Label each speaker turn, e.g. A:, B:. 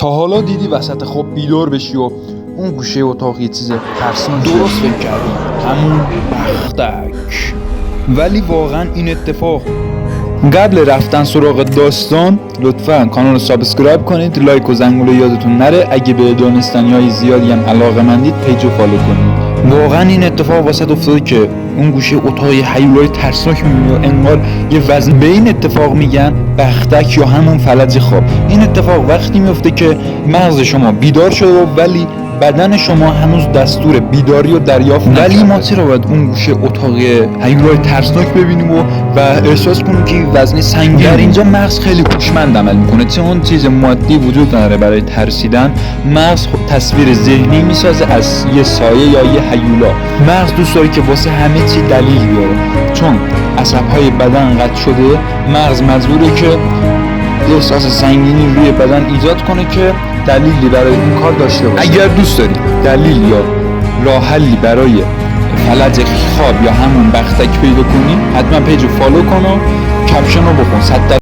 A: تا حالا دیدی وسط خواب بیدار بشی و اون گوشه اتاق یه چیز ترسناک
B: درست فکر کردی، همون بختک.
A: ولی واقعا این اتفاق قبل رفتن سراغ داستان لطفا کانال رو سابسکرایب کنید، لایک و زنگوله یادتون نره. اگه به دانستنی‌های زیادی هم علاقه‌مندید پیج رو فالو کنید. واقعا این اتفاق واسط افتاده که اون گوشه اتاق هیولای ترسناک می‌بینی و انگار یه وزن. به این اتفاق میگن بختک یا همون فلج خواب. این اتفاق وقتی میفته که مغز شما بیدار شده ولی بدن شما هنوز دستور بیداری رو دریافت نکرده. ولی ما چرا باید اون گوشه اتاق هیولای ترسناک ببینیم و احساس کنیم که وزن سنگین؟ در اینجا مغز خیلی هوشمند عمل میکنه، چون چیز مادی وجود نداره برای ترسیدن. مغز تصویر ذهنی میسازه از یه سایه یا یه هیولا. مغز دوست داره که واسه همه چی دلیل بیاره، چون عصب‌های بدن قطع شده. مغز مجبوره که احساس سنگینی روی بدن ایجاد کنه که دلیلی برای این کار داشته باشه. اگر دوست داری دلیل یا راه حلی برای فلج خواب یا همون بختک پیدا کنی، حتما پیج رو فالو کن و کپشن رو بخون.